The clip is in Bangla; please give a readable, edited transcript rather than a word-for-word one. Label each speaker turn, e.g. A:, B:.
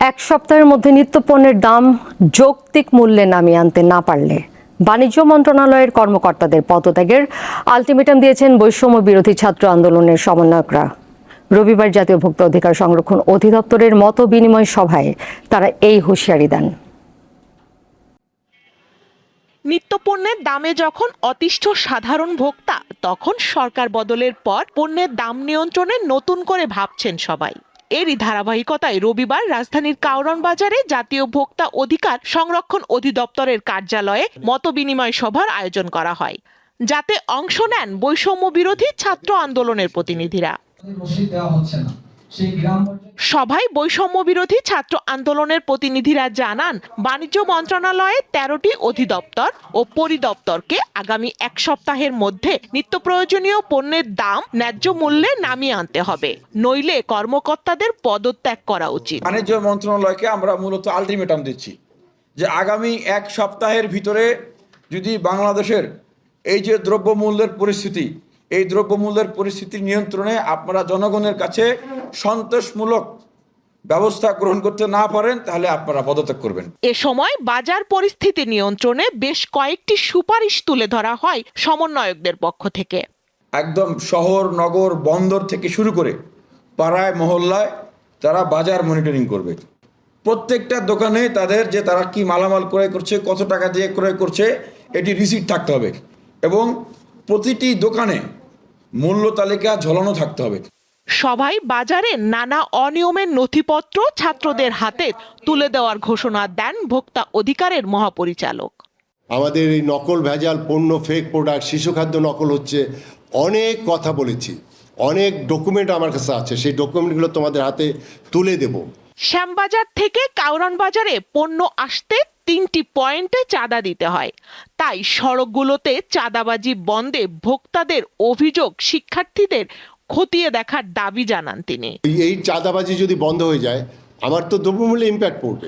A: এক সপ্তাহের মধ্যে নিত্যপণ্যের দাম যৌক্তিক মূল্যে নামিয়ে আনতে না পারলে বাণিজ্য মন্ত্রণালয়ের কর্মকর্তাদের পদত্যাগের আলটিমেটাম দিয়েছেন বৈষম্য বিরোধী ছাত্র আন্দোলনের সমন্বয়করা। রবিবার জাতীয় ভোক্তা অধিকার সংরক্ষণ অধিদপ্তরের মত বিনিময় সভায় তারা এই হুঁশিয়ারি দেন।
B: নিত্যপণ্যের দামে যখন অতিষ্ঠ সাধারণ ভোক্তা, তখন সরকার বদলের পর পণ্যের দাম নিয়ন্ত্রণে নতুন করে ভাবছেন সবাই। এরই ধারাবাহিকতায় রবিবার রাজধানীর কারওয়ান বাজারে জাতীয় ভোক্তা অধিকার সংরক্ষণ অধিদপ্তরের কার্যালয়ে মতবিনিময় সভার আয়োজন করা হয়, যাতে অংশ নেন বৈষম্য বিরোধী ছাত্র আন্দোলনের প্রতিনিধিরা। সভায় বৈষম্য বিরোধী ছাত্র আন্দোলনের প্রতিনিধিরা জানান, বাণিজ্য মন্ত্রণালয়ে 13টি অধিদপ্তর ও পরিদপ্তরকে আগামী এক সপ্তাহের মধ্যে নিত্য প্রয়োজনীয় পণ্যের দাম ন্যায্য মূল্যে নামিয়ে আনতে হবে, নইলে কর্মকর্তাদের পদত্যাগ করা উচিত।
C: বাণিজ্য মন্ত্রণালয়কে আমরা মূলত আলটিমেটাম দিচ্ছি যে আগামী এক সপ্তাহের ভিতরে যদি বাংলাদেশের এই যে দ্রব্যমূল্যের পরিস্থিতি, এই দ্রব্যমূল্যের পরিস্থিতি নিয়ন্ত্রণে আপনারা জনগণের কাছে সন্তোষমূলক ব্যবস্থা গ্রহণ করতে না পারেন, তাহলে আপনারা পদত্যাগ করবেন।
B: এ সময় বাজার পরিস্থিতি নিয়ন্ত্রণে বেশ কয়েকটি সুপারিশ তুলে ধরা হয় সমন্বয়কদের পক্ষ থেকে।
C: একদম শহর, নগর, বন্দর থেকে শুরু করে পাড়ায় মহল্লায় তারা বাজার মনিটরিং করবে। প্রত্যেকটা দোকানে তাদের যে তারা কি মালামাল ক্রয় করছে, কত টাকা দিয়ে ক্রয় করছে, এটি রিসিট থাকতে হবে এবং প্রতিটি দোকানে মূল্য তালিকা ঝোলানো থাকতে হবে।
B: সভায় বাজারে নানা অনিয়মের নথিপত্র ছাত্রদের হাতে তুলে দেওয়ার ঘোষণা দেন ভোক্তা অধিকারের মহাপরিচালক।
D: আমাদের এই নকল ভেজাল পণ্য, ফেক প্রোডাক্ট, শিশু খাদ্য নকল হচ্ছে, অনেক কথা বলেছি, অনেক ডকুমেন্ট আমার কাছে আছে, সেই ডকুমেন্টগুলো তোমাদের হাতে তুলে দেব।
B: শ্যামবাজার থেকে কারওয়ান বাজারে পণ্য আসতে 3টি পয়েন্টে চাঁদা দিতে হয়, তাই সড়কগুলোতে চাঁদাবাজি বন্ধে ভোক্তাদের অভিযোগ শিক্ষার্থীদের খতিয়ে দেখার দাবি জানান তিনি।
D: এই চাঁদাবাজি যদি বন্ধ হয়ে যায়, আমার তো দ্রব্যমূল্যে ইম্প্যাক্ট পড়বে।